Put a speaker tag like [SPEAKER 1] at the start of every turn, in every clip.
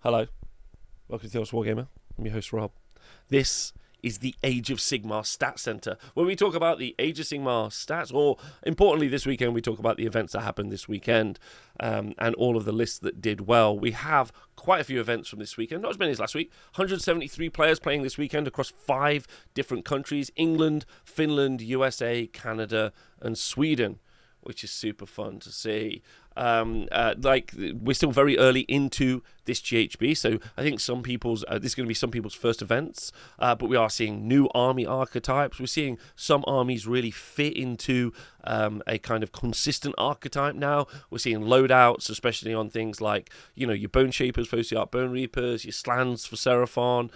[SPEAKER 1] Hello, welcome to the Wargamer. I'm your host Rob. This is the Age of Sigmar Stat Center, where we talk about the Age of Sigmar stats, or importantly this weekend we talk about the events that happened this weekend and all of the lists that did well. We have quite a few events from this weekend, not as many as last week. 173 players playing this weekend across 5 different countries: England, Finland, USA, Canada and Sweden, which is super fun to see. We're still very early into this GHB, so I think some people's this is going to be some people's first events, but we are seeing new army archetypes. We're seeing some armies really fit into a kind of consistent archetype now. We're seeing loadouts, especially on things like, your Bone Shapers, Fantasianorth Bone Reapers, your Slans for Seraphon,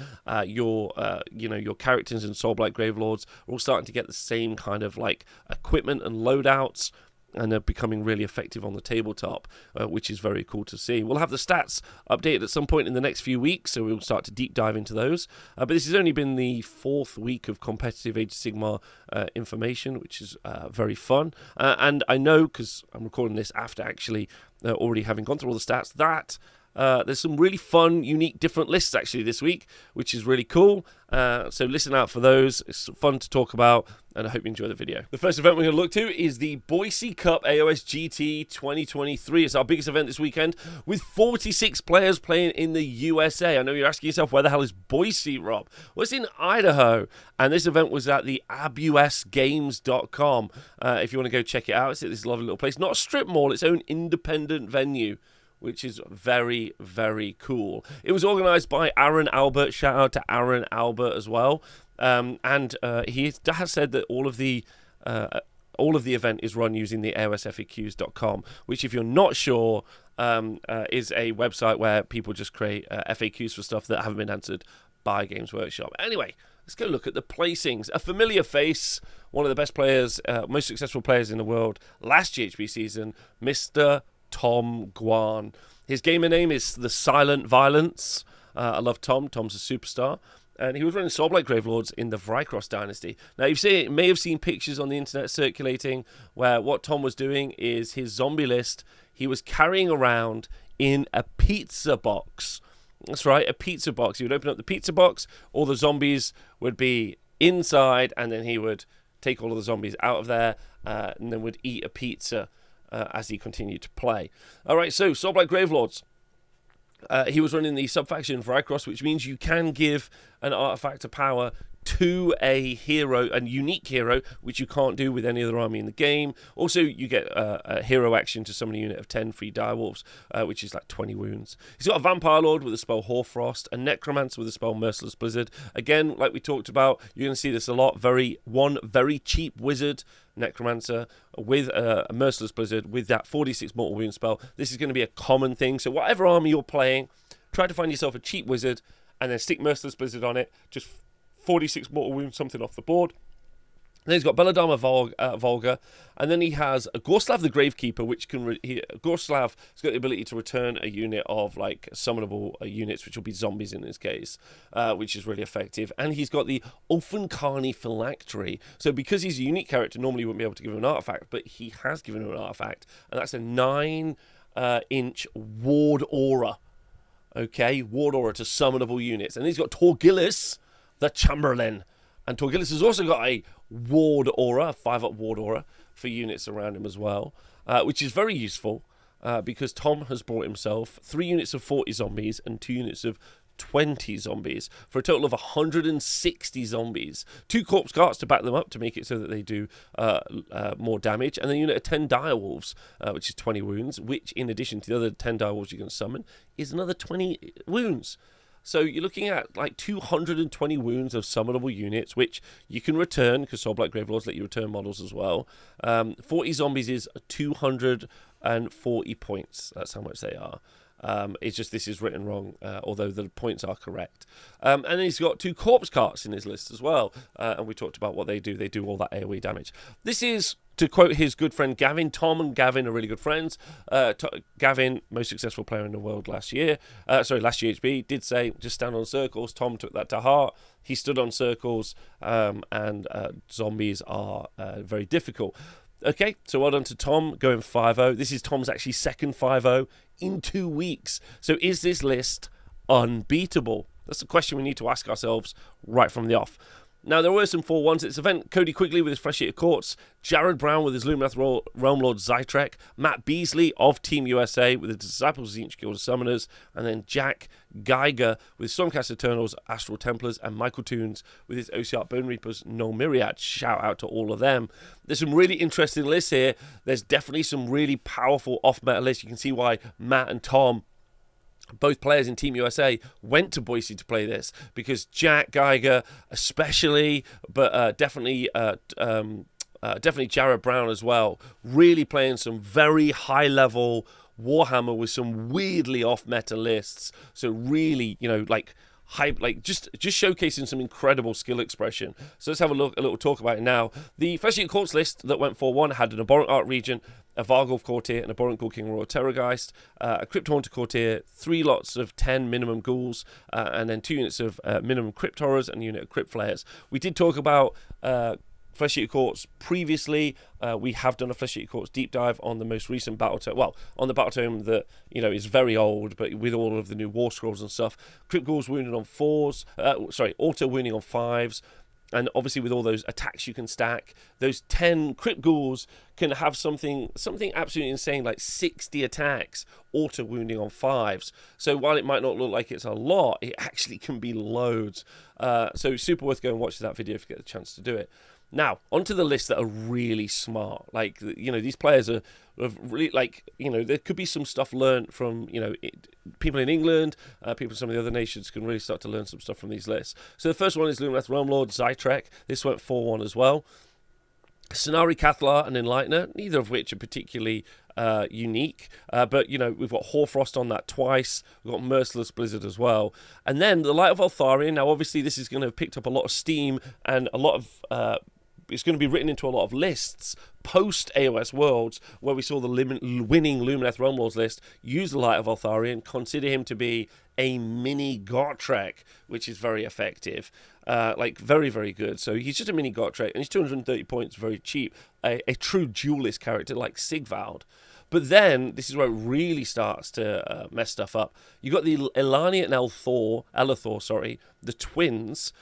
[SPEAKER 1] your characters in Soulblight Gravelords are all starting to get the same kind of like equipment and loadouts, and they're becoming really effective on the tabletop, which is very cool to see. We'll have the stats updated at some point in the next few weeks, so we'll start to deep dive into those. But this has only been the 4th week of competitive Age of Sigmar information, which is very fun. And I know, because I'm recording this after actually already having gone through all the stats, that there's some really fun, unique, different lists actually this week, which is really cool. So listen out for those. It's fun to talk about, and I hope you enjoy the video. The first event we're going to look to is the Boise Cup GT 2023. It's our biggest event this weekend, with 46 players playing in the USA. I know you're asking yourself, where the hell is Boise, Rob? Well, it's in Idaho, and this event was at the abusgames.com. If you want to go check it out, it's at this lovely little place. Not a strip mall, its own independent venue, which is very, very cool. It was organised by Aaron Albert. Shout out to Aaron Albert as well. And he has said that all of the event is run using the AOSFAQs.com, which, if you're not sure, is a website where people just create FAQs for stuff that haven't been answered by Games Workshop. Anyway, let's go look at the placings. A familiar face, one of the best players, most successful players in the world last GHB season, Mr. Tom Guan. His gamer name is The Silent Violence. I love Tom. Tom's a superstar. And he was running Soulblight Gravelords in the Vrykros Dynasty. Now, you may have seen pictures on the internet circulating where what Tom was doing is his zombie list he was carrying around in a pizza box. That's right, a pizza box. He would open up the pizza box, all the zombies would be inside, and then he would take all of the zombies out of there, and then would eat a pizza as he continued to play. All right, so Soulblight Gravelords. He was running the sub-faction Vrykros, which means you can give an artifact of power to a hero, a unique hero, which you can't do with any other army in the game. Also, you get a hero action to summon a unit of 10 free direwolves, which is like 20 wounds. He's got a Vampire Lord with the spell Hoarfrost, a Necromancer with the spell Merciless Blizzard. Again, like we talked about, you're going to see this a lot. One very cheap wizard, Necromancer, with a Merciless Blizzard, with that 46 mortal wound spell. This is going to be a common thing. So whatever army you're playing, try to find yourself a cheap wizard, and then stick Merciless Blizzard on it. Just 46 mortal wounds, something off the board. Then he's got Belladama Volga, and then he has a Gorslav the Gravekeeper, which can Gorslav has got the ability to return a unit of like summonable units, which will be zombies in this case, which is really effective. And he's got the Ulfencarni Phylactery. So because he's a unique character, normally you wouldn't be able to give him an artifact, but he has given him an artifact, and that's a 9-inch Ward Aura. Okay, Ward Aura to summonable units. And he's got Torgillis the Chamberlain. And Torgillis has also got a Ward Aura, a 5-up Ward Aura for units around him as well, which is very useful because Tom has brought himself 3 units of 40 zombies and 2 units of 20 zombies for a total of 160 zombies. 2 corpse carts to back them up to make it so that they do more damage, and then a unit of 10 direwolves, which is 20 wounds, which in addition to the other 10 direwolves you can summon is another 20 wounds. So you're looking at like 220 wounds of summonable units, which you can return, because Soulblight Gravelords let you return models as well. 40 zombies is 240 points. That's how much they are. It's just this is written wrong, although the points are correct. And then he's got 2 corpse carts in his list as well. And we talked about what they do. They do all that AoE damage. This is, to quote his good friend Gavin, Tom and Gavin are really good friends. Gavin, most successful player in the world last GHB, did say, just stand on circles. Tom took that to heart. He stood on circles, and zombies are very difficult. Okay, so well done to Tom, going 5-0. This is Tom's actually second 5-0 in 2 weeks. So is this list unbeatable? That's the question we need to ask ourselves right from the off. Now, there were some 4-1s at this event. Cody Quigley with his Fresh Eater Courts, Jared Brown with his Loremaster Realm Lord Zytrek, Matt Beasley of Team USA with the Disciples of Zinch Guild of Summoners, and then Jack Geiger with Stormcast Eternals, Astral Templars, and Michael Toons with his OCR Bone Reapers, Null Myriad. Shout out to all of them. There's some really interesting lists here. There's definitely some really powerful off-meta lists. You can see why Matt and Tom, both players in Team USA, went to Boise to play this, because Jack Geiger especially, but definitely Jared Brown as well, really playing some very high-level Warhammer with some weirdly off-meta lists. So really, like hype, like just showcasing some incredible skill expression. So let's have a little talk about it now. The Fresh Eater Courts list that went 4-1 had an Abhorrent Art Region, a Varghulf Courtier, an Abhorrent Ghoul King Royal Terrorgeist, a Crypt Haunter Courtier, 3 lots of 10 minimum ghouls, and then 2 units of minimum Crypt Horrors and a unit of Crypt Flayers. We did talk about Flesh Eater Courts previously. We have done a Flesh Eater Courts deep dive on the most recent battle tome. Well, on the battle tome that is very old, but with all of the new war scrolls and stuff. Crypt Ghouls wounded on 4s. Auto wounding on 5s. And obviously with all those attacks you can stack, those 10 Crypt Ghouls can have something absolutely insane, like 60 attacks, auto wounding on 5s. So while it might not look like it's a lot, it actually can be loads. So super worth going and watching that video if you get the chance to do it. Now, onto the lists that are really smart. Like, these players are really, like, there could be some stuff learned from, people in England, people in some of the other nations can really start to learn some stuff from these lists. So the first one is Loremaster Realm Lord Zytrek. This went 4-1 as well. Scenari Cathlar and Enlightener, neither of which are particularly unique. But, we've got Hoarfrost on that twice. We've got Merciless Blizzard as well. And then the Light of Eltharion. Now, obviously, this is going to have picked up a lot of steam and a lot of... it's going to be written into a lot of lists post AOS Worlds, where we saw the winning Lumineth Realm Lords list use the Light of Eltharion, consider him to be a mini Gotrek, which is very effective, very, very good. So he's just a mini Gotrek, and he's 230 points, very cheap. A true duelist character like Sigvald. But then, this is where it really starts to mess stuff up. You've got the Elani and Elethor, the twins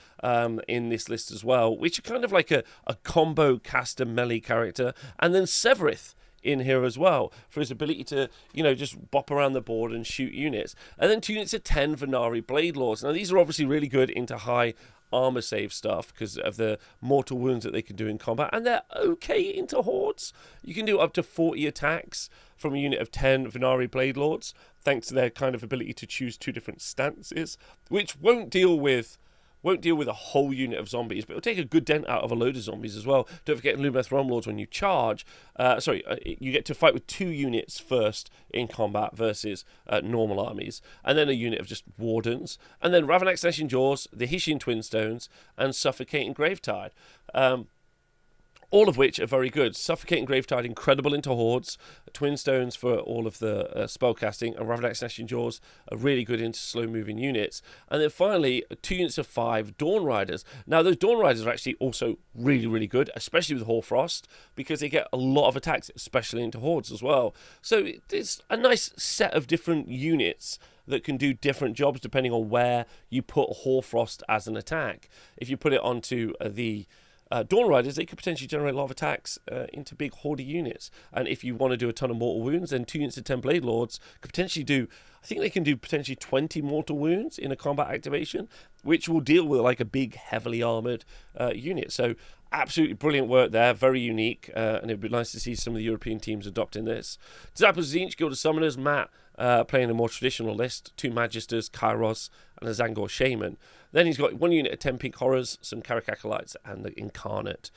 [SPEAKER 1] in this list as well, which are kind of like a combo caster melee character. And then Severith in here as well, for his ability to, just bop around the board and shoot units. And then 2 units of 10 Venari Blade Lords. Now, these are obviously really good into high armor save stuff because of the mortal wounds that they can do in combat, and they're okay into hordes. You can do up to 40 attacks from a unit of 10 Venari Blade Lords, thanks to their kind of ability to choose 2 different stances, which won't deal with a whole unit of zombies, but it'll take a good dent out of a load of zombies as well. Don't forget, in Lumineth Realm Lords, when you charge, you get to fight with 2 units first in combat versus normal armies, and then a unit of just wardens, and then Ravanax Gnashing Jaws, the Hishian Twin Stones, and Suffocating Gravetide. All of which are very good. Suffocating Gravetide, incredible into hordes. Twin Stones for all of the spellcasting. And Ravanax Gnashing Jaws are really good into slow-moving units. And then finally, 2 units of 5 Dawn Riders. Now, those Dawn Riders are actually also really, really good, especially with Hoarfrost, because they get a lot of attacks, especially into hordes as well. So it's a nice set of different units that can do different jobs depending on where you put Hoarfrost as an attack. If you put it onto the Dawn Riders, they could potentially generate a lot of attacks into big horde units. And if you want to do a ton of mortal wounds, then 2 units of 10 Blade Lords could potentially do, I think they can do potentially 20 mortal wounds in a combat activation, which will deal with like a big, heavily armored unit. So absolutely brilliant work there, very unique, and it'd be nice to see some of the European teams adopting this. Disciples of Zinch Guild of Summoners, Matt playing a more traditional list, 2 Magisters, Kairos, and a Zangor Shaman. Then he's got 1 unit of 10 Pink Horrors, some Karak Acolytes, and the Incarnate.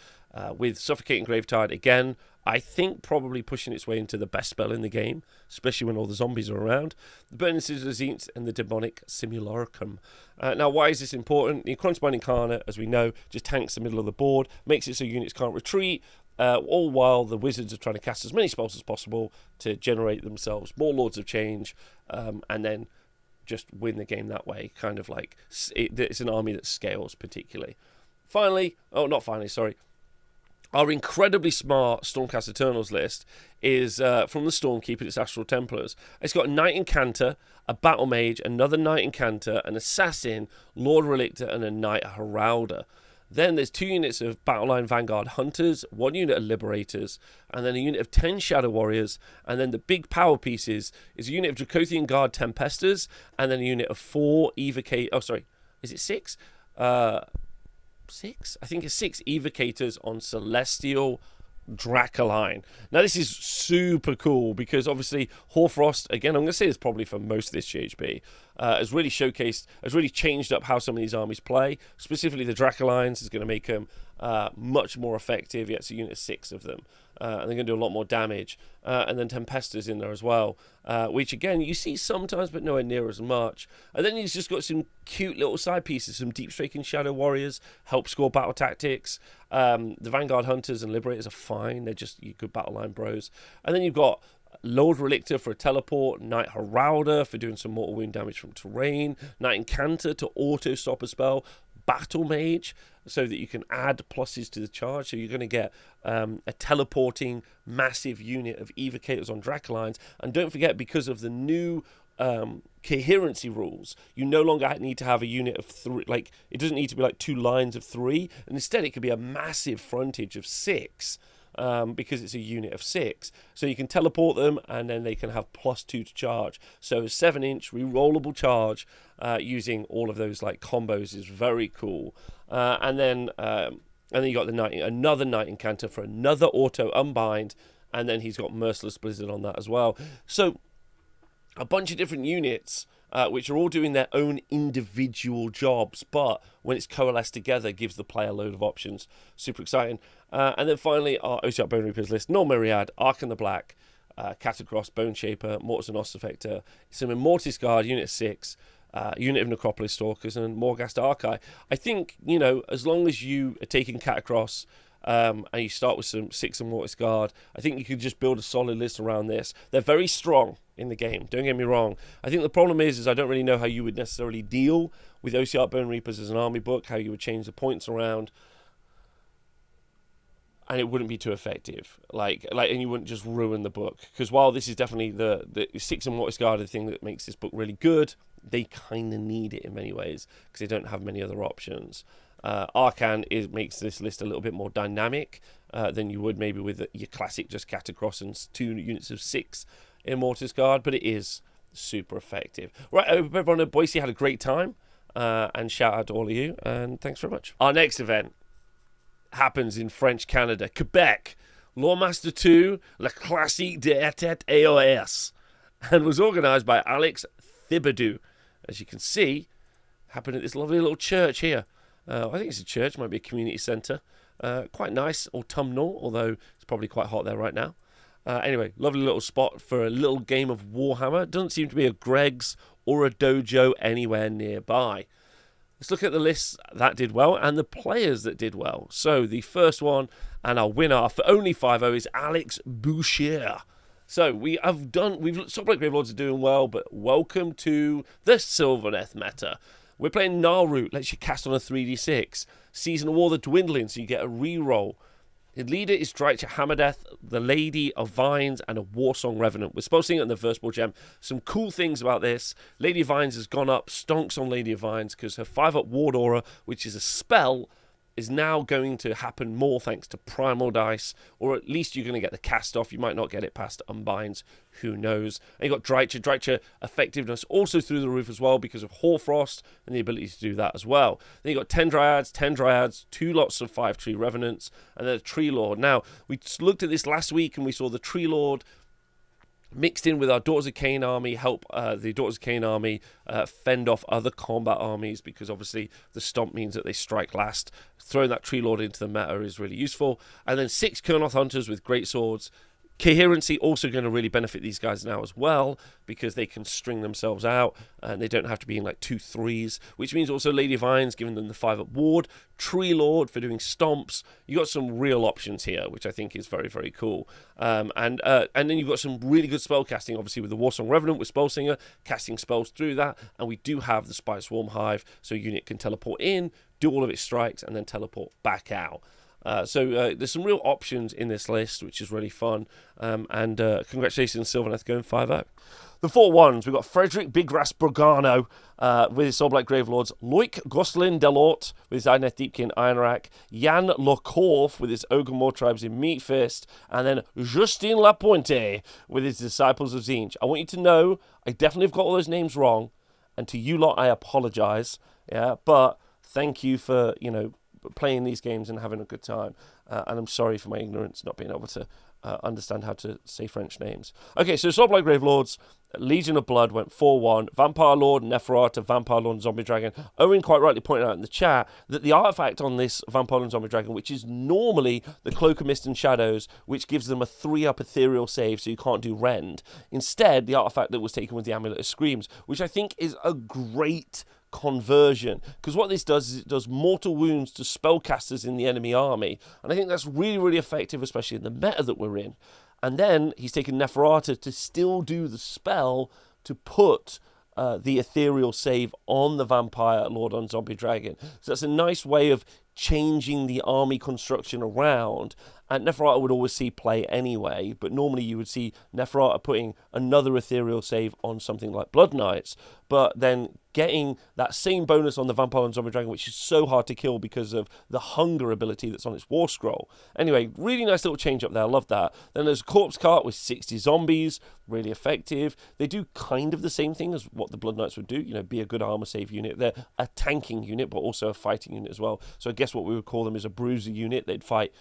[SPEAKER 1] With Suffocating Gravetide, again, I think probably pushing its way into the best spell in the game, especially when all the zombies are around. The Burning Scissors of Zinch and the Demonic Simulacrum. Now, why is this important? The Crunchbind Incarnate, as we know, just tanks the middle of the board, makes it so units can't retreat, all while the wizards are trying to cast as many spells as possible to generate themselves more Lords of Change, and then just win the game that way. Kind of like, it's an army that scales particularly. Our incredibly smart Stormcast Eternals list is from the Stormkeeper, it's Astral Templars. It's got a Knight Incanter, a Battle Mage, another Knight Incanter, an Assassin, Lord Relictor, and a Knight Heralder. Then there's 2 units of Battleline Vanguard Hunters, 1 unit of Liberators, and then a unit of 10 Shadow Warriors, and then the big power pieces is a unit of Dracothian Guard Tempesters, and then a unit of 4 Evocate... Oh, sorry. Is it 6? 6? I think it's 6 Evocators on Celestial Dracoline. Now this is super cool because obviously Hoarfrost, again I'm going to say this probably for most of this GHB, has really showcased, has really changed up how some of these armies play. Specifically the Dracolines is going to make them much more effective. Yeah, it's a unit of 6 of them. And they're going to do a lot more damage. And then Tempesters in there as well, which again you see sometimes but nowhere near as much. And then he's just got some cute little side pieces, some Deep Striking Shadow Warriors, help score battle tactics. The Vanguard Hunters and Liberators are fine, they're just good battle line bros. And then you've got Lord Relictor for a teleport, Knight Heralder for doing some mortal wound damage from terrain, Knight Incanter to auto stop a spell, Battle Mage so that you can add pluses to the charge, so you're going to get a teleporting massive unit of Evocators on Dracolines. And don't forget, because of the new coherency rules, you no longer need to have a unit of 3, like it doesn't need to be like 2 lines of 3, and instead it could be a massive frontage of 6. Because it's a unit of 6. So you can teleport them and then they can have +2 to charge. So a 7-inch re-rollable charge using all of those like combos is very cool. And then you got the another Knight Incanter for another auto unbind, and then he's got Merciless Blizzard on that as well. So a bunch of different units which are all doing their own individual jobs, but when it's coalesced together, gives the player a load of options. Super exciting. And then finally, our Ossiarch Bone Reapers list: Null Myriad, Arc in the Black, Catacross, Bone Shaper, Mortis and Ossifector, some Immortis Guard, Unit 6, unit of Necropolis Stalkers, and Morghast Archai. I think, you know, as long as you are taking Catacross, and you start with some 6 Immortis Guard, I think you could just build a solid list around this. They're very strong in the game, don't get me wrong. I think the problem is I don't really know how you would necessarily deal with Ossiarch Bone Reapers as an army book, how you would change the points around, and it wouldn't be too effective. And you wouldn't just ruin the book. Because while this is definitely the 6 Immortis Guard, the thing that makes this book really good, they kind of need it in many ways because they don't have many other options. Arcan makes this list a little bit more dynamic than you would maybe with your classic just Catacross and 2 units of 6 Immortis Guard, but it is super effective. Right, I hope everyone at Boise had a great time, and shout out to all of you, and thanks very much. Our next event happens in French Canada, Quebec, Loremaster 2, Le Classique de Etet AOS, and was organised by Alex Thibodeau. As you can see, happened at this lovely little church here. I think it's a church, might be a community centre. Quite nice, autumnal, although it's probably quite hot there right now. Anyway, lovely little spot for a little game of Warhammer. Doesn't seem to be a Greg's or a dojo anywhere nearby. Let's look at the lists that did well and the players that did well. So the first one and our winner for only 5-0 is Alex Boucher. So we've Stoplight Gravelords are doing well, but welcome to the Sylvaneth meta. We're playing Gnarlroot, lets you cast on a 3d6. Season of War the Dwindling, so you get a reroll. The leader is Drycha Hammerdeath, the Lady of Vines, and a Warsong Revenant. We're supposed to see it in the Versatile Gem. Some cool things about this. Lady of Vines has gone up, stonks on Lady of Vines, because her 5-up Ward Aura, which is a spell, is now going to happen more thanks to Primal Dice, or at least you're going to get the cast off. You might not get it past Unbinds, who knows. And you've got Drycha effectiveness also through the roof as well because of Hoarfrost and the ability to do that as well. Then you've got 10 Dryads, 2 lots of 5-tree Revenants, and then a Tree Lord. Now, we looked at this last week and we saw the Tree Lord mixed in with our Daughters of Cain army, help the Daughters of Cain army fend off other combat armies, because obviously the stomp means that they strike last. Throwing that Tree Lord into the meta is really useful. And then 6 Kurnoth Hunters with great swords. Coherency also going to really benefit these guys now as well, because they can string themselves out and they don't have to be in like 2-3s, which means also Lady of Vines giving them the 5-up ward, Tree Lord for doing stomps. You got some real options here, which I think is very, very cool. And then you've got some really good spell casting, obviously with the Warsong Revenant with Spellsinger, casting spells through that, and we do have the Spice Swarm Hive, so a unit can teleport in, do all of its strikes, and then teleport back out. So there's some real options in this list, which is really fun. And congratulations, Sylvaneth, going 5-0. The 4-1s, we've got Frederick Biggrass Brogano with his Soulblight Gravelords, Loic Goslin Delort with his Idoneth Deepkin Ironrack, Jan Lokorf with his Ogre Tribes in Meatfist, and then Justin Lapointe with his Disciples of Tzeentch. I want you to know, I definitely have got all those names wrong, and to you lot, I apologise, but thank you for, playing these games and having a good time, and I'm sorry for my ignorance, not being able to understand how to say French names. Okay, so Soulblight Gravelords, Legion of Blood went 4-1. Vampire Lord, Neferata, Vampire Lord, and Zombie Dragon. Owen quite rightly pointed out in the chat that the artifact on this Vampire Lord and Zombie Dragon, which is normally the Cloak of Mist and Shadows, which gives them a 3-up ethereal save, so you can't do Rend. Instead, the artifact that was taken was the Amulet of Screams, which I think is a great conversion, because what this does is it does mortal wounds to spellcasters in the enemy army, and I think that's really, really effective, especially in the meta that we're in. And then he's taken Neferata to still do the spell to put the ethereal save on the Vampire Lord on Zombie Dragon. So that's a nice way of changing the army construction around. And Neferata would always see play anyway, but normally you would see Neferata putting another ethereal save on something like Blood Knights, but then getting that same bonus on the Vampire and Zombie Dragon, which is so hard to kill because of the hunger ability that's on its War Scroll. Anyway, really nice little change up there. I love that. Then there's a Corpse Cart with 60 zombies, really effective. They do kind of the same thing as what the Blood Knights would do, be a good armor save unit. They're a tanking unit, but also a fighting unit as well. So I guess what we would call them is a bruiser unit. They'd fight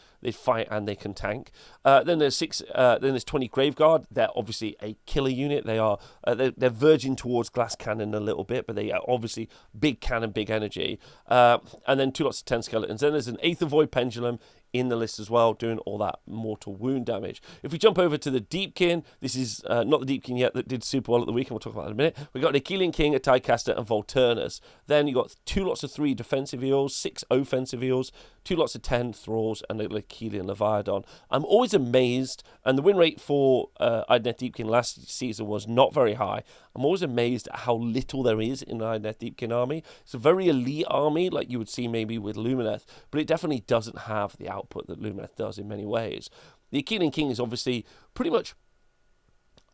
[SPEAKER 1] and they can tank. Then there's 20 Graveguard. They're obviously a killer unit. They're verging towards Glass Cannon a little bit, but they are obviously big cannon, big energy. And then 2 lots of 10 skeletons. Then there's an Aether Void Pendulum in the list as well, doing all that mortal wound damage. If we jump over to the Deepkin, this is not the Deepkin yet that did super well at the weekend, we'll talk about that in a minute. We've got an Achillean King, a Tidecaster, and Volturnus. Then you've got 2 lots of 3 defensive eels, 6 offensive eels, 2 lots of 10 thralls, and an Achillean Leviathan. I'm always amazed, and the win rate for Idoneth Deepkin last season was not very high. I'm always amazed at how little there is in an Idoneth Deepkin army. It's a very elite army, like you would see maybe with Lumineth, but it definitely doesn't have the output that Lumineth does in many ways. The Achillean King is obviously pretty much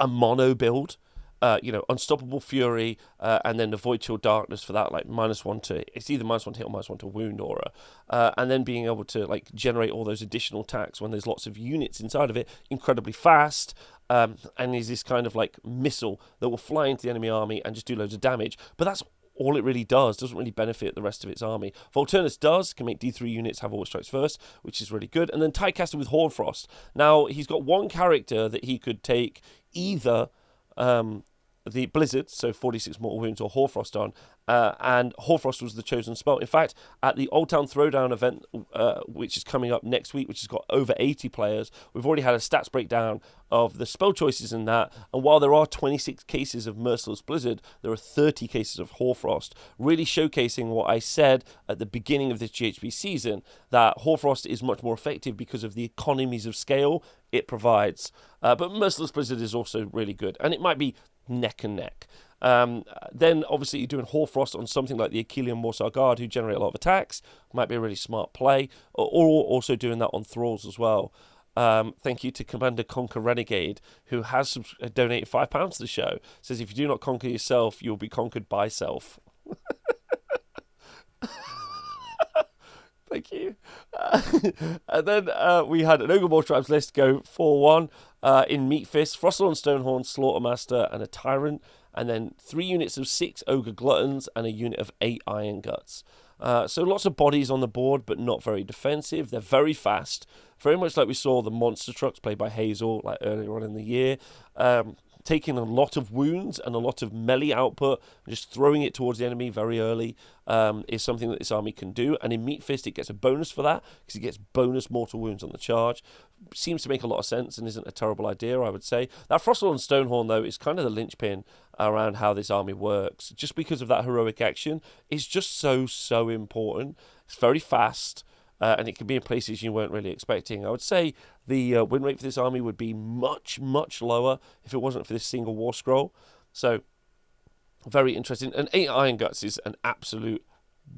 [SPEAKER 1] a mono build. Unstoppable Fury, and then the Void Chill Darkness for that, like -1 to, it's either -1 to hit or -1 to wound aura, and then being able to like generate all those additional attacks when there's lots of units inside of it, incredibly fast, and is this kind of like missile that will fly into the enemy army and just do loads of damage, but that's all it really doesn't really benefit the rest of its army. Volturnus can make D3 units have all strikes first, which is really good. And then Tidecaster with Hornfrost. Now, he's got one character that he could take either the Blizzard, so 46 mortal wounds, or Hoarfrost on, and Hoarfrost was the chosen spell. In fact, at the Old Town Throwdown event, which is coming up next week, which has got over 80 players, we've already had a stats breakdown of the spell choices in that, and while there are 26 cases of Merciless Blizzard, there are 30 cases of Hoarfrost, really showcasing what I said at the beginning of this GHB season, that Hoarfrost is much more effective because of the economies of scale it provides. But Merciless Blizzard is also really good, and it might be neck and neck. Then obviously you're doing Hoarfrost on something like the Achillean Warsaw Guard, who generate a lot of attacks, might be a really smart play, or also doing that on Thralls as well. Thank you to Commander Conquer Renegade, who has donated £5 to the show. Says, if you do not conquer yourself, you'll be conquered by self. Thank you. And then we had an Ogre Tribes list go 4-1 in Meatfist, Frostalon Stonehorn, Slaughtermaster, and a Tyrant. And then 3 units of 6 Ogre Gluttons and a unit of 8 Iron Guts. So lots of bodies on the board, but not very defensive. They're very fast. Very much like we saw the Monster Trucks played by Hazel like earlier on in the year. Taking a lot of wounds and a lot of melee output, just throwing it towards the enemy very early is something that this army can do. And in Meatfist, it gets a bonus for that, because it gets bonus mortal wounds on the charge. Seems to make a lot of sense and isn't a terrible idea, I would say. That Frostalon Stonehorn, though, is kind of the linchpin around how this army works. Just because of that heroic action, it's just so important. It's very fast. And it can be in places you weren't really expecting. I would say the win rate for this army would be much, much lower if it wasn't for this single War Scroll. So, very interesting. And 8 Iron Guts is an absolute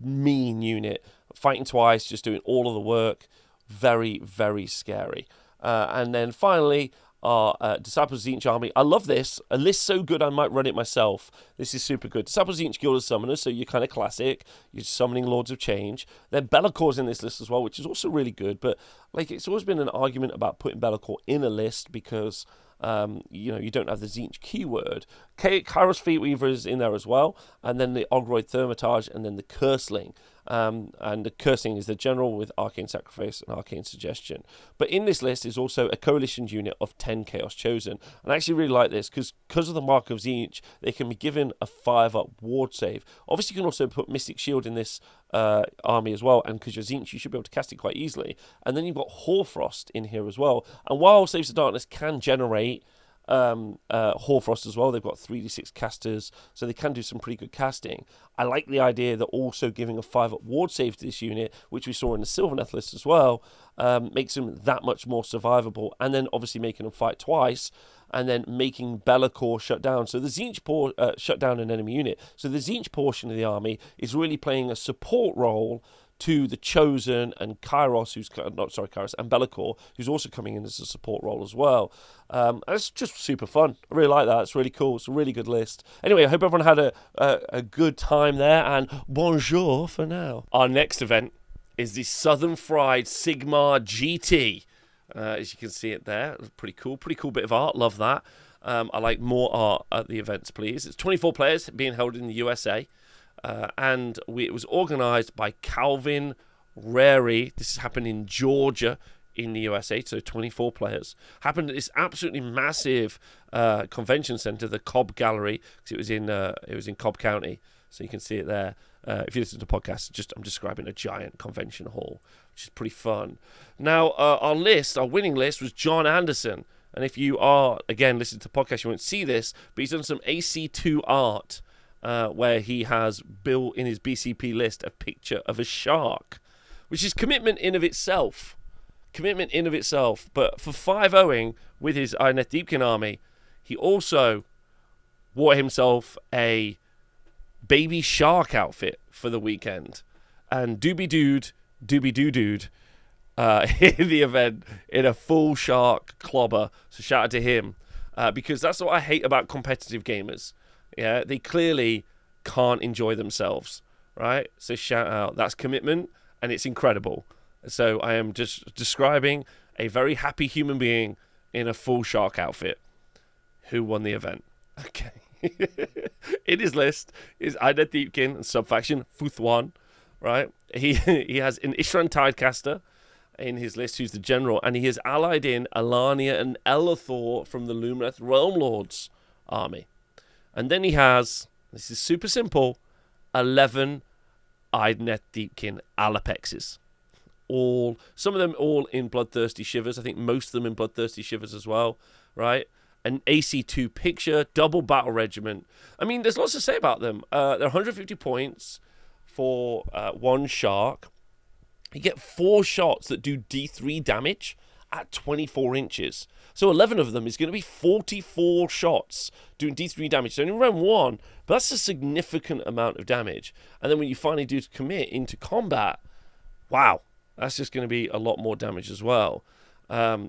[SPEAKER 1] mean unit. Fighting twice, just doing all of the work. very, very scary. And then finally, our Disciples of Tzeentch army. I love this. A list so good I might run it myself. This is super good. Disciples of Tzeentch Guild of Summoners, so you're kind of classic. You're summoning Lords of Change. Then Be'lakor's in this list as well, which is also really good. But like, it's always been an argument about putting Be'lakor in a list because you don't have the Tzeentch keyword. Kairos Fleetweaver is in there as well, and then the Ogroid Thermitage, and then the Curseling. And the Cursing is the general with Arcane Sacrifice and Arcane Suggestion. But in this list is also a coalition unit of 10 Chaos Chosen. And I actually really like this because of the Mark of Tzeentch, they can be given a 5-up ward save. Obviously, you can also put Mystic Shield in this army as well. And because you're Tzeentch, you should be able to cast it quite easily. And then you've got Hoarfrost in here as well. And while Slaves of Darkness can generate Hoarfrost as well, they've got 3d6 casters, so they can do some pretty good casting. I like the idea that also giving a 5-up ward save to this unit, which we saw in the Sylvaneth list as well, makes them that much more survivable, and then obviously making them fight twice, and then making Be'lakor shut down. So the Tzeentch shut down an enemy unit. So the Tzeentch portion of the army is really playing a support role to the Chosen and Kairos, and Be'lakor, who's also coming in as a support role as well. And it's just super fun. I really like that. It's really cool. It's a really good list. Anyway, I hope everyone had a good time there, and bonjour for now. Our next event is the Southern Fried Sigmar GT. As you can see it there, pretty cool bit of art. Love that. I like more art at the events, please. It's 24 players being held in the USA. And it was organised by Calvin Rary. This happened in Georgia in the USA, so 24 players. Happened at this absolutely massive convention centre, the Cobb Gallery, because it was in Cobb County, so you can see it there. If you listen to the podcast, I'm describing a giant convention hall, which is pretty fun. Now, our winning list was John Anderson, and if you are, again, listening to the podcast, you won't see this, but he's done some AC2 art, where he has built in his BCP list a picture of a shark, which is commitment in of itself. But for 5-0ing with his Ironeth Deepkin army, he also wore himself a baby shark outfit for the weekend. And Doobie Dude in the event in a full shark clobber. So shout out to him, because that's what I hate about competitive gamers. Yeah, they clearly can't enjoy themselves, right? So shout out. That's commitment, and it's incredible. So I am just describing a very happy human being in a full shark outfit who won the event. Okay. In his list is Ironeth Deepkin and subfaction Futhwan, right? He has an Ishran Tidecaster in his list, who's the general, and he has allied in Alania and Elathor from the Lumineth Realm Lords army. And then he has, this is super simple, 11 Ironeth Deepkin Alapexes. Some of them all in Bloodthirsty Shivers. I think most of them in Bloodthirsty Shivers as well, right? An AC2 picture, double battle regiment. I mean, there's lots to say about them. They're 150 points for one shark. You get 4 shots that do D3 damage at 24 inches. So 11 of them is going to be 44 shots doing D3 damage. So only round 1, but that's a significant amount of damage. And then when you finally do commit into combat, wow, that's just going to be a lot more damage as well.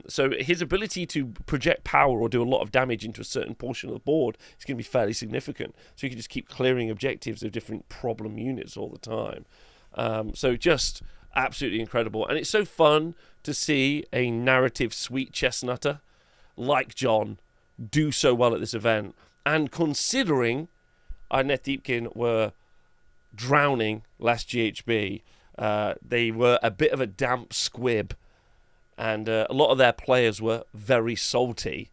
[SPEAKER 1] So his ability to project power or do a lot of damage into a certain portion of the board is going to be fairly significant. So you can just keep clearing objectives of different problem units all the time. So just absolutely incredible. And it's so fun to see a narrative sweet chestnutter like John do so well at this event. And considering Ironeth Deepkin were drowning last GHB, they were a bit of a damp squib, and a lot of their players were very salty.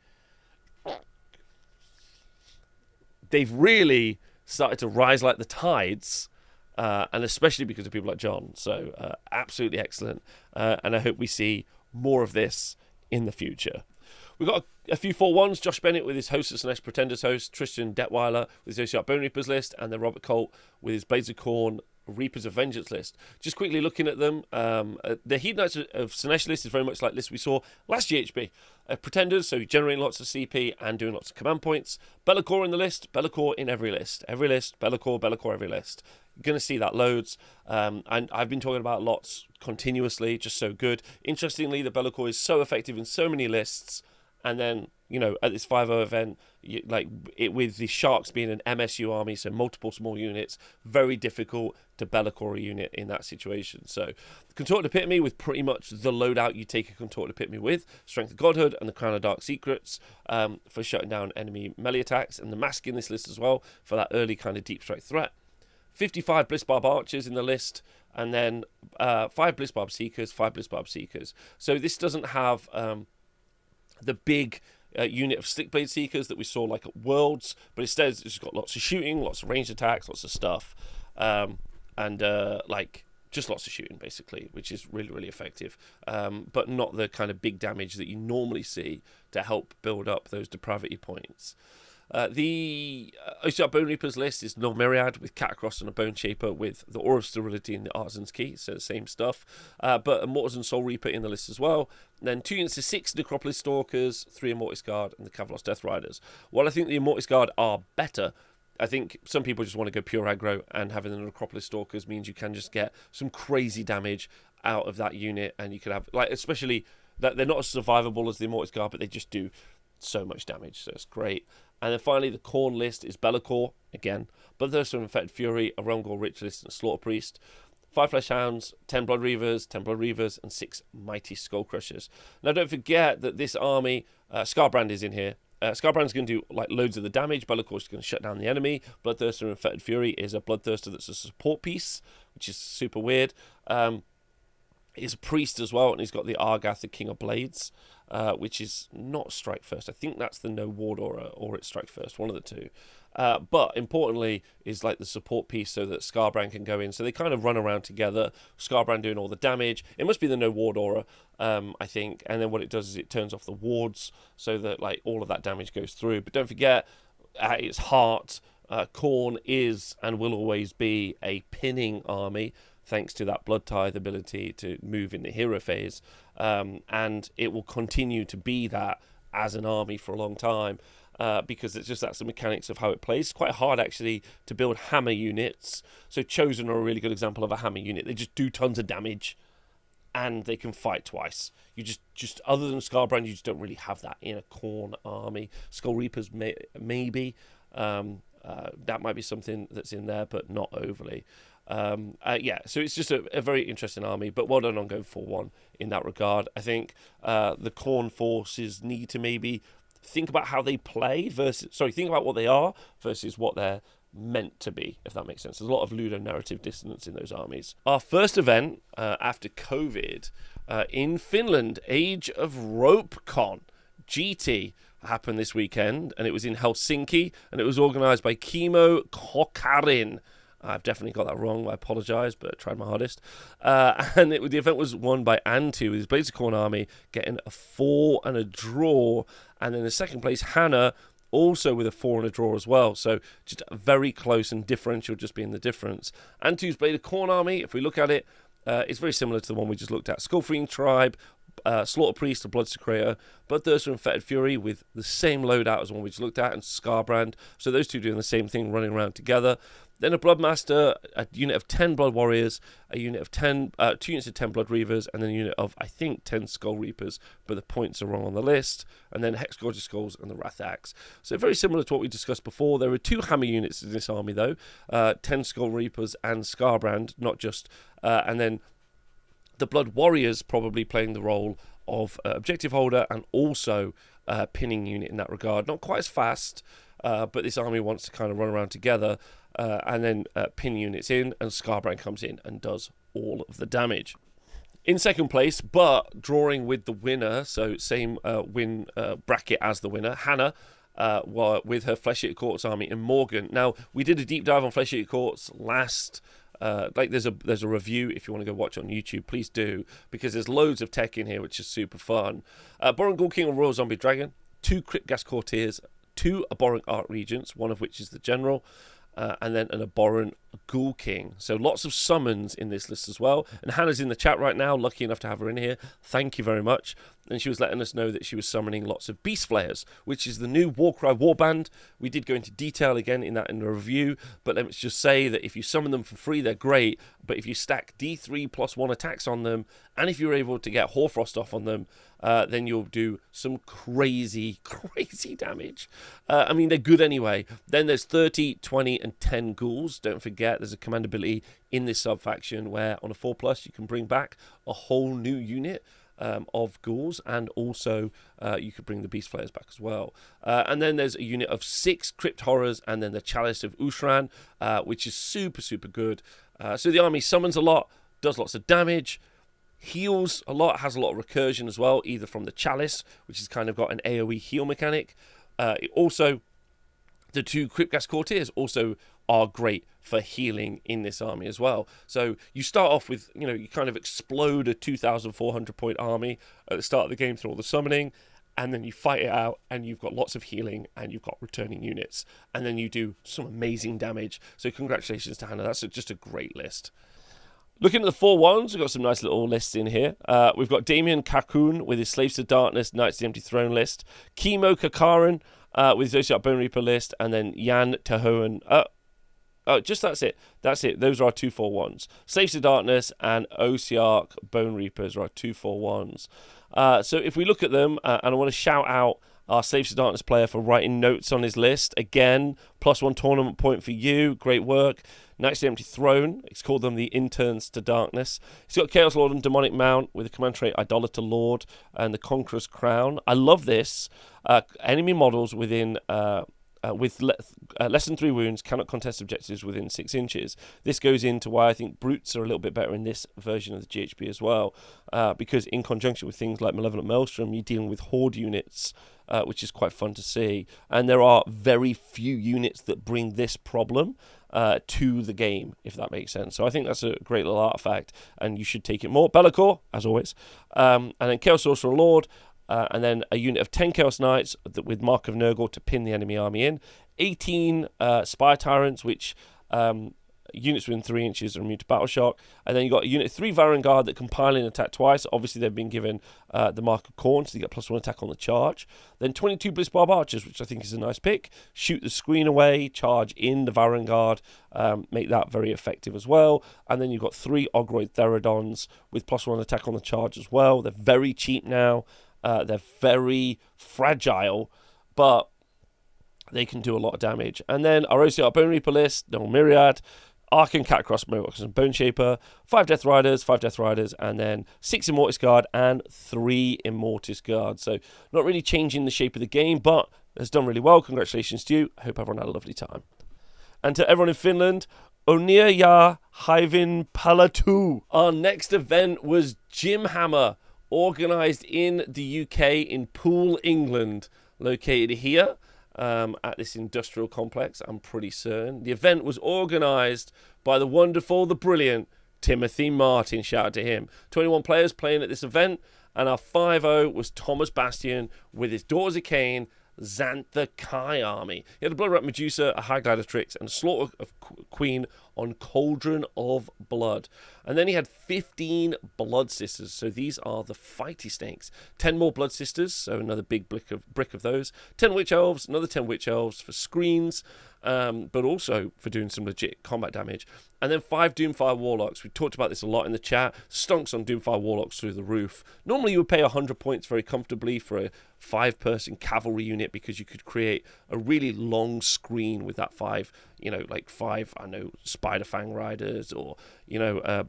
[SPEAKER 1] They've really started to rise like the tides, and especially because of people like John. So absolutely excellent, and I hope we see more of this in the future. We've got a few 4-1s. Josh Bennett with his Hostess and Pretenders host, Tristan Detweiler with his OCR Bone Reapers list, and then Robert Colt with his Blades of Corn Reapers of Vengeance list. Just quickly looking at them, the Heat Knights of Sinesh list is very much like list we saw last GHB. Pretenders, so generating lots of CP and doing lots of command points. Be'lakor in the list, Be'lakor in every list. Every list, Be'lakor, Be'lakor every list. You're going to see that loads. And I've been talking about lots continuously, just so good. Interestingly, the Be'lakor is so effective in so many lists. And then, you know, at this 5-0 event, with the Sharks being an MSU army, so multiple small units, very difficult to Be'lakor a unit in that situation. So, Contorted Epitome with pretty much the loadout you take a Contorted Epitome with, Strength of Godhood and the Crown of Dark Secrets for shutting down enemy melee attacks, and the Mask in this list as well for that early kind of deep strike threat. 55 Blissbarb Archers in the list, and then 5 Blissbarb Seekers, 5 Blissbarb Seekers. So this doesn't have the big unit of Stickblade Seekers that we saw like at Worlds, but instead it's just got lots of shooting, lots of ranged attacks, lots of stuff, and just lots of shooting basically, which is really, really effective, but not the kind of big damage that you normally see to help build up those depravity points. The OCR Bone Reapers list is Null Myriad with Catacross and a Bone Shaper with the Aura of Sterility and the Artisan's Key, so the same stuff. But Immortals and Soul Reaper in the list as well. And then 2 units of 6 Necropolis Stalkers, 3 Immortis Guard, and the Kavalos Death Riders. While I think the Immortis Guard are better, I think some people just want to go pure aggro, and having the Necropolis Stalkers means you can just get some crazy damage out of that unit, and you could have, like, especially that they're not as survivable as the Immortis Guard, but they just do so much damage, so it's great. And then finally, the Khorne list is Be'lakor, again, Bloodthirster and Infected Fury, a Realm Gore Ritualist, and a Slaughter Priest. 5 Flesh Hounds, 10 Blood Reavers, 10 Blood Reavers, and 6 Mighty Skull Crushers. Now, don't forget that this army, Scarbrand is in here. Scarbrand's going to do like loads of the damage. Be'lakor's going to shut down the enemy. Bloodthirster and Infected Fury is a Bloodthirster that's a support piece, which is super weird. He's a priest as well, and he's got the Argath, the King of Blades, which is not Strike First. I think that's the No Ward Aura, or it's Strike First, one of the two. But importantly is like the support piece so that Scarbrand can go in. So they kind of run around together, Scarbrand doing all the damage. It must be the No Ward Aura, I think. And then what it does is it turns off the wards so that like all of that damage goes through. But don't forget, at its heart, Khorne is and will always be a pinning army, thanks to that Blood Tithe ability to move in the hero phase. And it will continue to be that as an army for a long time, because that's the mechanics of how it plays. It's quite hard, actually, to build hammer units. So Chosen are a really good example of a hammer unit. They just do tons of damage, and they can fight twice. You just other than Scarbrand, you just don't really have that in a Khorne army. Skull Reapers, maybe. That might be something that's in there, but not overly. So it's just a very interesting army, but well done on going 4-1 in that regard. I think the Khorne forces need to maybe think about how they play think about what they are versus what they're meant to be, if that makes sense. There's a lot of ludonarrative dissonance in those armies. Our first event after COVID in Finland, Age of Ropecon GT happened this weekend, and it was in Helsinki, and it was organised by Kimmo Kokarin. I've definitely got that wrong. I apologise, but I tried my hardest. And the event was won by Antu, with his Blades of Khorne army getting a 4 and a draw. And then in second place, Hannah, also with a 4 and a draw as well. So just very close, and differential just being the difference. Antu's Blade of Khorne army, if we look at it, it's very similar to the one we just looked at. Skullfiend Tribe, Slaughter Priest, a Blood Secretor, Bloodthirster and Fetid Fury with the same loadout as the one we just looked at, and Scarbrand. So those two doing the same thing, running around together. Then a Bloodmaster, a unit of 10 Blood Warriors, a unit of 2 units of 10 Blood Reavers, and then a unit of, I think, 10 Skull Reapers, but the points are wrong on the list. And then Hex Gorgeous Skulls and the Wrath Axe. So very similar to what we discussed before. There are 2 Hammer units in this army, though. 10 Skull Reapers and Scarbrand, not just... and then the Blood Warriors probably playing the role of Objective Holder and also pinning unit in that regard. Not quite as fast, but this army wants to kind of run around together. And then pin units in, and Scarbrand comes in and does all of the damage. In second place, but drawing with the winner, so same win bracket as the winner, Hannah, with her Flesh Eater Courts army in Morgan. Now, we did a deep dive on Flesh Eater Courts last... there's a review if you want to go watch on YouTube, please do, because there's loads of tech in here which is super fun. Boron Ghoul King and Royal Zombie Dragon, 2 Crypt Gas Courtiers, 2 Abhorrent Art Regents, one of which is the General, and then an abhorrent Ghoul King. So lots of summons in this list as well. And Hannah's in the chat right now, lucky enough to have her in here. Thank you very much. And she was letting us know that she was summoning lots of Beast Flayers, which is the new Warcry warband. We did go into detail again in the review, but let's just say that if you summon them for free, they're great. But if you stack D3 plus 1 attacks on them, and if you're able to get Hoarfrost off on them, then you'll do some crazy damage. I mean, they're good anyway. Then there's 30, 20, and 10 ghouls. Don't forget, there's a command ability in this sub-faction where on a 4+, you can bring back a whole new unit of ghouls, and also you could bring the Beast Flayers back as well. And then there's a unit of 6 Crypt Horrors, and then the Chalice of Ushran, which is super good. So the army summons a lot, does lots of damage, heals a lot, has a lot of recursion as well, either from the Chalice, which has kind of got an AoE heal mechanic. Also, the 2 Cryptgas Courtiers also are great for healing in this army as well. So you start off with, you kind of explode a 2,400 point army at the start of the game through all the summoning, and then you fight it out, and you've got lots of healing, and you've got returning units, and then you do some amazing damage. So congratulations to Hannah. That's just a great list. Looking at the 4-1s, we've got some nice little lists in here. We've got Damien Kakun with his Slaves to Darkness, Knights of the Empty Throne list. Chemo Kakaran with his Osiark Bone Reaper list. And then Jan Tehoen. That's it. Those are our 2 4-1s. Slaves to Darkness and Osiark Bone Reapers are our 2 4-1s. So if we look at them, and I want to shout out our Slaves to Darkness player for writing notes on his list. Again, +1 tournament point for you. Great work. Knights of the Empty Throne. It's called them the Interns to Darkness. He's got Chaos Lord and Demonic Mount with the command trait Idolater Lord and the Conqueror's Crown. I love this. Enemy models within with less than 3 wounds cannot contest objectives within 6 inches. This goes into why I think Brutes are a little bit better in this version of the GHB as well, because in conjunction with things like Malevolent Maelstrom, you're dealing with Horde units, which is quite fun to see. And there are very few units that bring this problem to the game, if that makes sense. So I think that's a great little artifact, and you should take it more. Be'lakor, as always. And then Chaos Sorcerer Lord, and then a unit of 10 Chaos Knights with Mark of Nurgle to pin the enemy army in. 18 Spire Tyrants, which units within 3 inches are immune to Battle Shock. And then you've got a unit of 3 Varangard that can pile in and attack twice. Obviously, they've been given the Mark of Khorne, so you get +1 attack on the charge. Then 22 Blitzbarb Archers, which I think is a nice pick. Shoot the screen away, charge in the Varangard, make that very effective as well. And then you've got 3 Ogroid Therodons with +1 attack on the charge as well. They're very cheap now. They're very fragile, but they can do a lot of damage. And then our OCR Bone Reaper list, no Myriad, Arc and Catacross, Mohawks and Bone Shaper, 5 Death Riders, and then 6 Immortis Guard and 3 Immortis Guard. So not really changing the shape of the game, but has done really well. Congratulations to you. I hope everyone had a lovely time. And to everyone in Finland, Onia ja Haivin Palatu. Our next event was Gymhammer, organised in the UK in Poole, England, located here at this industrial complex, I'm pretty certain. The event was organised by the wonderful, the brilliant Timothy Martin. Shout out to him. 21 players playing at this event, and our 5-0 was Thomas Bastian with his Daughters of Cain, Xantha Kai army. He had a Blood Rat Medusa, a High Gladiatrix, and a Slaughter of Queen on Cauldron of Blood. And then he had 15 Blood Sisters. So these are the fighty snakes. 10 more Blood Sisters, so another big brick of those. 10 Witch Elves, another 10 Witch Elves for screens, but also for doing some legit combat damage. And then 5 Doomfire Warlocks. We talked about this a lot in the chat. Stonks on Doomfire Warlocks through the roof. Normally you would pay 100 points very comfortably for a 5-person cavalry unit, because you could create a really long screen with that 5, like 5, Spider Fang Riders, or,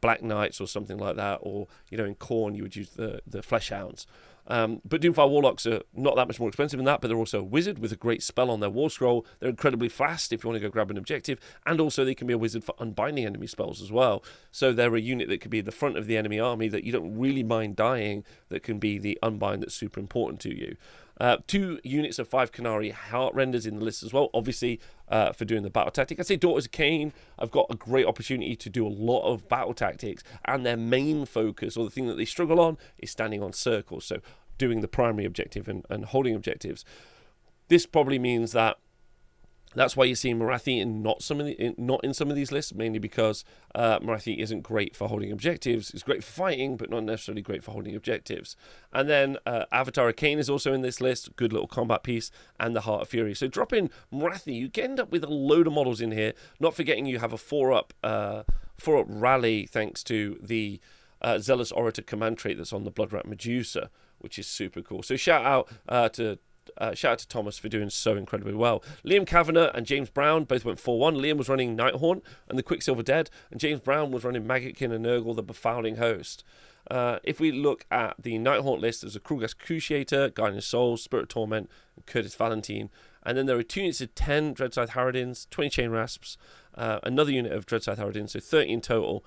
[SPEAKER 1] Black Knights or something like that. Or, in Khorne you would use the Flesh Hounds. But Doomfire Warlocks are not that much more expensive than that, but they're also a wizard with a great spell on their War Scroll. They're incredibly fast if you want to go grab an objective, and also they can be a wizard for unbinding enemy spells as well. So they're a unit that could be at the front of the enemy army that you don't really mind dying, that can be the unbind that's super important to you. 2 units of 5 Canary Heart Renders in the list as well, obviously for doing the battle tactic. I'd say Daughters of Cain have got a great opportunity to do a lot of battle tactics, and their main focus, or the thing that they struggle on, is standing on circles, so doing the primary objective and holding objectives. This probably means that That's why you're seeing Marathi not in some of these lists, mainly because Marathi isn't great for holding objectives. It's great for fighting, but not necessarily great for holding objectives. And then Avatar Arcane is also in this list. Good little combat piece, and the Heart of Fury. So drop in Marathi, you can end up with a load of models in here. Not forgetting you have a 4-up rally thanks to the Zealous Orator command trait that's on the Bloodrat Medusa, which is super cool. So shout out to Thomas for doing so incredibly well. Liam Kavanagh and James Brown both went 4-1. Liam was running Nighthorn and the Quicksilver Dead, and James Brown was running Maggotkin and Nurgle, the Befouling Host. If we look at the Nighthaunt list, there's a Krulgas Cruciator, Guardian Souls, Spirit Torment, and Curtis Valentine. And then there are 2 units of 10 Dreadscythe Harridans, 20 Chain Rasps, another unit of Dreadscythe Harridans, so 30 in total.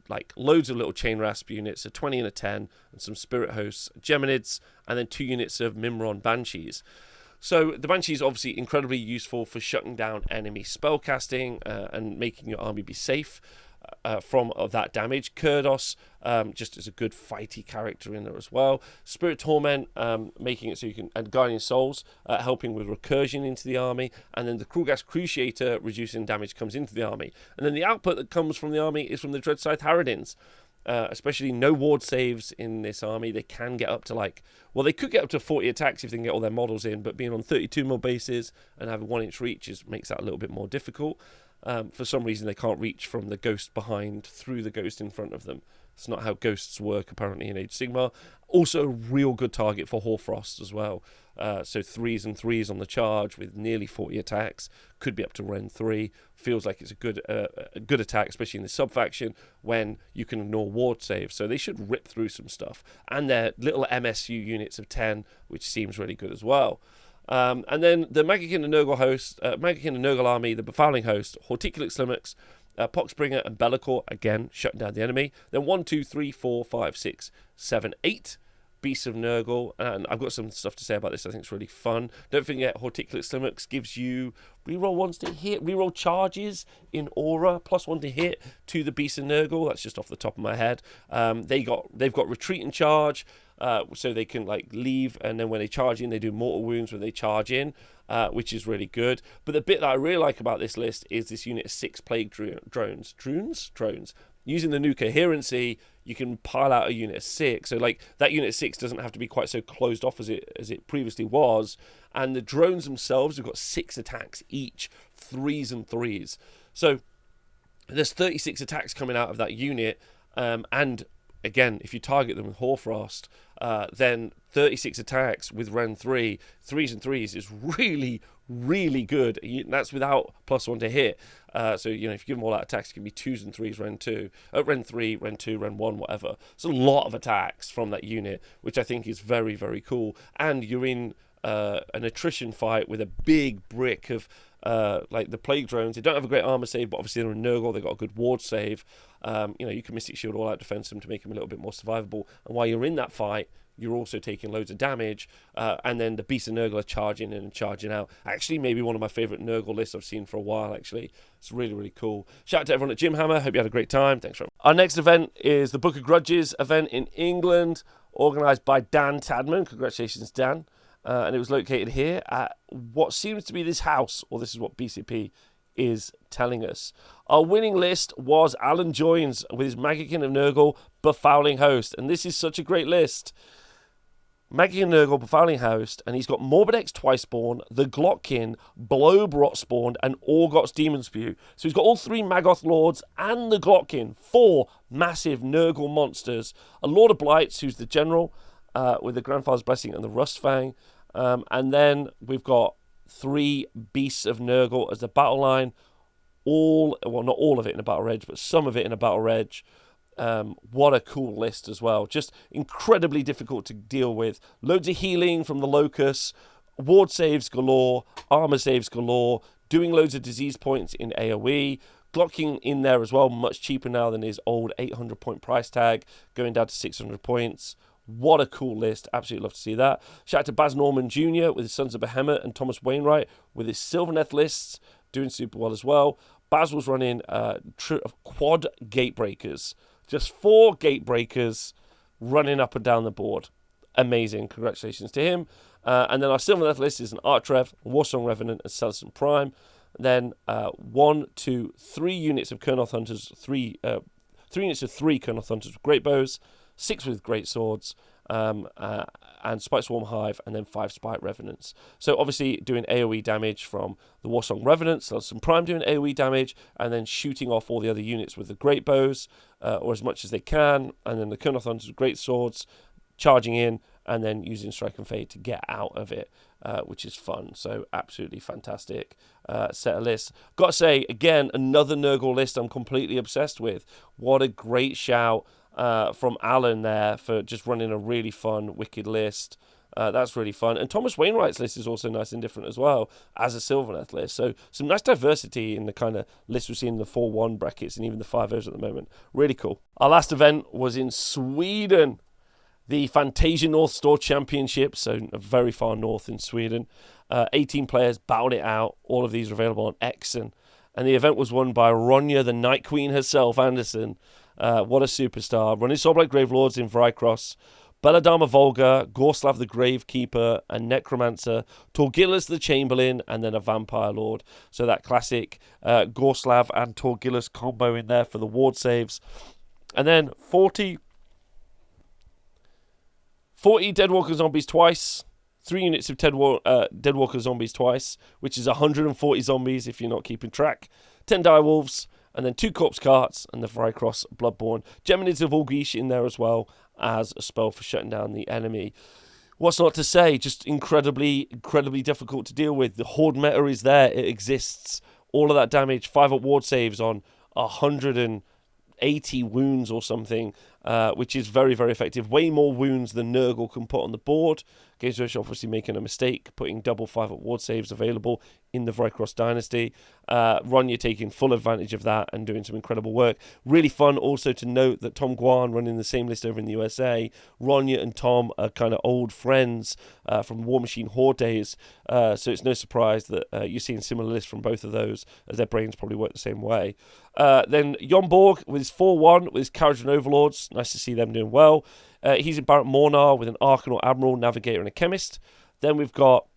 [SPEAKER 1] Like loads of little Chain Rasp units, a 20 and a 10, and some Spirit Hosts, Geminids, and then 2 units of Mimron Banshees. So the Banshees are obviously incredibly useful for shutting down enemy spellcasting and making your army be safe from that damage. Kurdos just is a good fighty character in there as well. Spirit Torment making it so you can, and Guardian Souls helping with recursion into the army, and then the Krulgas Cruciator reducing damage comes into the army, and then the output that comes from the army is from the Dreadscythe Harridans. Especially no ward saves in this army. They can get up to they could get up to 40 attacks if they can get all their models in, but being on 32 mil bases and having 1-inch reach makes that a little bit more difficult. For some reason, they can't reach from the ghost behind through the ghost in front of them. It's not how ghosts work, apparently, in Age Sigmar. Also, a real good target for Hoarfrost as well. So 3s and 3s on the charge with nearly 40 attacks. Could be up to Ren 3. Feels like it's a good attack, especially in the sub-faction, when you can ignore ward saves. So they should rip through some stuff. And they're little MSU units of 10, which seems really good as well. And then the Maggotkin and Nurgle army, the Befouling Host, Horticulix Slimmux, Poxbringer and Be'lakor, again, shutting down the enemy. Then 1, 2, 3, 4, 5, 6, 7, 8 Beasts of Nurgle. And I've got some stuff to say about this. I think it's really fun. Don't forget, Horticulix Slimmux gives you reroll ones to hit, reroll charges in Aura, +1 to hit to the Beasts of Nurgle. That's just off the top of my head. They've got retreat and charge. So they can leave, and then when they charge in, they do mortal wounds when they charge in, which is really good. But the bit that I really like about this list is this unit of 6 plague drones. Using the new coherency, you can pile out a unit of 6. So that unit of 6 doesn't have to be quite so closed off as it previously was. And the drones themselves have got 6 attacks each, 3s and 3s. So there's 36 attacks coming out of that unit, and again, if you target them with Hoarfrost, then 36 attacks with Ren 3, 3s and 3s is really, really good. That's without +1 to hit. So, if you give them all that attacks, it can be 2s and 3s, Ren 2, Ren 3, Ren 2, Ren 1, whatever. It's a lot of attacks from that unit, which I think is very, very cool. And you're in an attrition fight with a big brick of the plague drones. They don't have a great armor save, but obviously they're a Nurgle. They've got a good ward save. You can Mystic Shield all out defense them to make them a little bit more survivable. And while you're in that fight, you're also taking loads of damage. And then the Beasts of Nurgle are charging in and charging out. Actually, maybe one of my favourite Nurgle lists I've seen for a while, actually. It's really, really cool. Shout out to everyone at Gymhammer. Hope you had a great time. Thanks very much. Our next event is the Book of Grudges event in England, organised by Dan Tadman. Congratulations, Dan. And it was located here at what seems to be this house, or this is what BCP is telling us. Our winning list was Alan Joins with his Maggotkin of Nurgle Befouling Host, and this is such a great list. Maggotkin of Nurgle Befouling Host, and he's got Morbidex Twiceborn, the Glotkin, Blobe Rotspawn, and Orgot's Demon Spew. So he's got all 3 Maggoth Lords and the Glotkin, 4 massive Nurgle monsters, a Lord of Blights, who's the general, with the Grandfather's Blessing and the Rustfang. And then we've got 3 Beasts of Nurgle as the battle line. Not all of it in a battle reg, but some of it in a battle reg. What a cool list as well. Just incredibly difficult to deal with. Loads of healing from the Locust. Ward saves galore. Armor saves galore. Doing loads of disease points in AoE. Glocking in there as well. Much cheaper now than his old 800 point price tag. Going down to 600 points. What a cool list. Absolutely love to see that. Shout out to Baz Norman Jr. with his Sons of Behemoth and Thomas Wainwright with his Sylvaneth lists. Doing super well as well. Baz was running quad Gatebreakers. Just 4 Gatebreakers running up and down the board. Amazing. Congratulations to him. And then our Sylvaneth list is an Archrev, Warsong Revenant, and Celestin Prime. Then 1, 2, 3 units of Kurnoth Hunters, 3 units of 3 Kurnoth Hunters with Great Bows, 6 with Great Swords, and Spike Swarm Hive, and then 5 Spike Revenants. So obviously doing AoE damage from the Warsong Revenants, Celestin Prime doing AoE damage, and then shooting off all the other units with the Great Bows, or as much as they can, and then the Kurnoth Hunters with Great Swords, charging in, and then using Strike and Fade to get out of it, which is fun. So absolutely fantastic set of lists. Got to say, again, another Nurgle list I'm completely obsessed with. What a great shout from Alan there for just running a really fun, wicked list. That's really fun. And Thomas Wainwright's list is also nice and different as well as a Sylvaneth list. So some nice diversity in the kind of lists we see in the 4-1 brackets and even the 5-0s at the moment. Really cool. Our last event was in Sweden. The Fantasianorth Championship, so very far north in Sweden. 18 players battled it out. All of these are available on Exen. And the event was won by Ronja, the Night Queen herself, Anderson. What a superstar. Running Soulblight Gravelords in Vrykros. Belladama Volga, Gorslav the Gravekeeper, a Necromancer, Torgillus the Chamberlain, and then a Vampire Lord. So that classic Gorslav and Torgillus combo in there for the ward saves. And then 40 Deadwalker Zombies twice, 3 units of Deadwalker Zombies twice, which is 140 zombies if you're not keeping track, 10 Direwolves, and then 2 Corpse Carts, and the Vrykros Bloodborne. Geminids of Ulgish in there as well as a spell for shutting down the enemy. What's not to say, just incredibly difficult to deal with. The Horde meta is there, it exists. All of that damage, 5-up ward saves on 180 wounds or something, which is very, very effective. Way more wounds than Nurgle can put on the board. Games Workshop obviously making a mistake, putting double 5-up ward saves available in the Vrykros Dynasty. Ronja taking full advantage of that and doing some incredible work. Really fun also to note that Tom Guan running the same list over in the USA. Ronja and Tom are kind of old friends from War Machine Horde days, so it's no surprise that you're seeing similar lists from both of those, as their brains probably work the same way. Then Jon Borg with his 4-1 with his Carriage and Overlords. Nice to see them doing well. He's in Barrett Mornar with an Arcanaut Admiral, Navigator, and a Chemist. Then we've got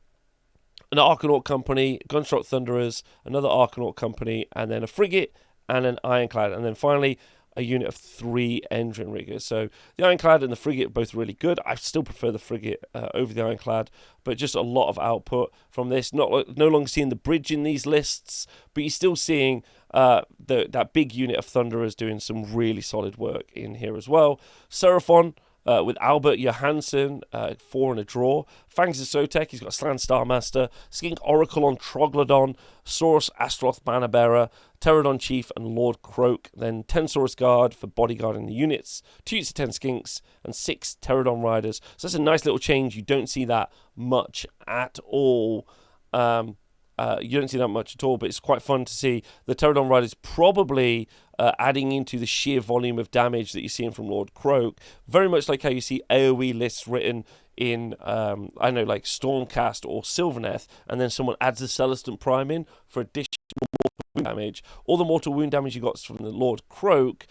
[SPEAKER 1] an Arcanaut Company, Gunshot Thunderers, another Arcanaut Company, and then a Frigate and an Ironclad. And then finally, a unit of 3 Engine Riggers. So the Ironclad and the Frigate are both really good. I still prefer the Frigate over the Ironclad, but just a lot of output from this. No longer seeing the bridge in these lists, but you're still seeing that big unit of Thunderers doing some really solid work in here as well. Seraphon with Albert Johansson, 4 and a draw. Fangs of Sotek, he's got Slan Starmaster, Skink Oracle on Troglodon, Saurus Astroth Bannerbearer, Pterodon Chief, and Lord Croak. Then 10 Saurus Guard for bodyguarding the units, 2 units of 10 Skinks, and 6 Pterodon Riders. So that's a nice little change. You don't see that much at all. You don't see that much at all, but it's quite fun to see the Pterodon Riders probably adding into the sheer volume of damage that you're seeing from Lord Croak. Very much like how you see AoE lists written in, like Stormcast or Sylvaneth, and then someone adds the Celestin Prime in for additional mortal wound damage. All the mortal wound damage you got from the Lord Croak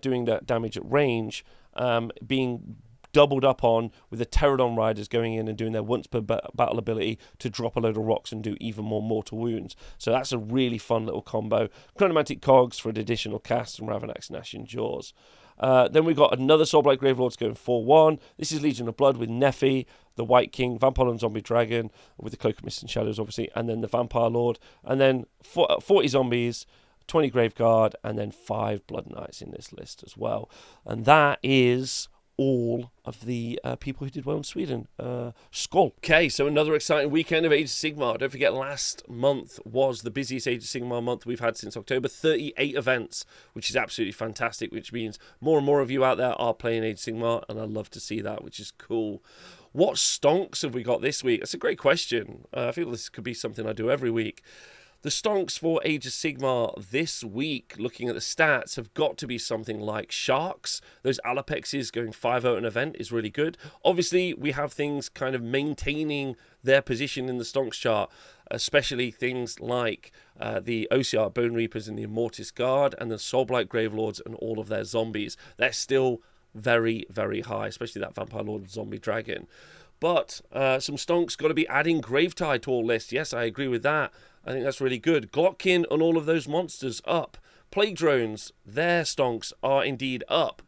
[SPEAKER 1] doing that damage at range, being doubled up on with the Pterodon Riders going in and doing their once per battle ability to drop a load of rocks and do even more mortal wounds. So that's a really fun little combo. Chronomantic Cogs for an additional cast, and Ravanax, Gnash, and Jaws. Then we've got another Soulblight Gravelords going 4-1. This is Legion of Blood with Nephi, the White King, Vampire and Zombie Dragon, with the Cloak of Mist and Shadows, obviously, and then the Vampire Lord. And then 40 zombies, 20 Graveguard, and then 5 Blood Knights in this list as well. And that is all of the people who did well in Sweden. Skål. Okay, so another exciting weekend of Age of Sigmar. Don't forget, last month was the busiest Age of Sigmar month we've had since October. 38 events, which is absolutely fantastic, which means more and more of you out there are playing Age of Sigmar, and I love to see that, which is cool. What stonks have we got this week? That's a great question. I feel this could be something I do every week. The stonks for Age of Sigmar this week, looking at the stats, have got to be something like Sharks. Those Alapexes going 5-0 an event is really good. Obviously, we have things kind of maintaining their position in the stonks chart, especially things like the OCR Bone Reapers and the Immortis Guard and the Soulblight Gravelords and all of their zombies. They're still very, very high, especially that Vampire Lord and Zombie Dragon. But some stonks got to be adding Gravetide to all lists. Yes, I agree with that. I think that's really good. Glotkin and all of those monsters up. Plague Drones, their stonks are indeed up.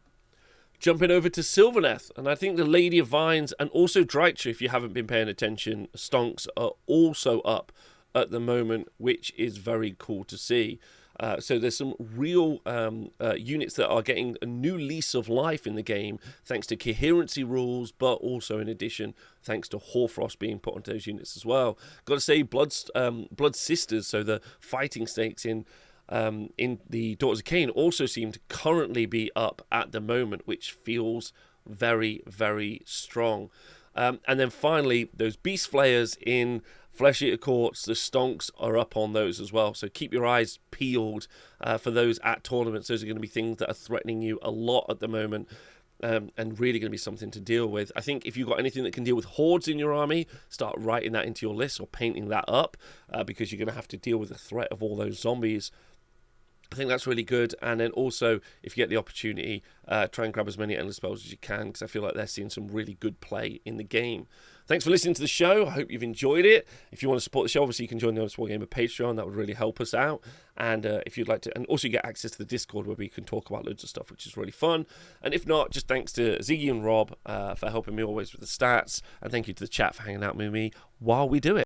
[SPEAKER 1] Jumping over to Sylvaneth, and I think the Lady of Vines and also Drycha, if you haven't been paying attention, stonks are also up at the moment, which is very cool to see. So there's some real units that are getting a new lease of life in the game, thanks to coherency rules, but also in addition, thanks to Hoarfrost being put onto those units as well. Got to say, Blood Sisters, so the fighting snakes in the Daughters of Cain, also seem to currently be up at the moment, which feels very, very strong. And then finally, those Beast Flayers in Flesh Eater Courts, the stonks are up on those as well. So keep your eyes peeled for those at tournaments. Those are going to be things that are threatening you a lot at the moment, and really going to be something to deal with. I think if you've got anything that can deal with hordes in your army, start writing that into your list or painting that up, because you're going to have to deal with the threat of all those zombies. I think that's really good. And then also, if you get the opportunity, try and grab as many Endless Spells as you can, because I feel like they're seeing some really good play in the game. Thanks for listening to the show. I hope you've enjoyed it. If you want to support the show, obviously you can join the Honest Wargamer Patreon. That would really help us out. And if you'd like to, and also you get access to the Discord where we can talk about loads of stuff, which is really fun. And if not, just thanks to Ziggy and Rob for helping me always with the stats. And thank you to the chat for hanging out with me while we do it.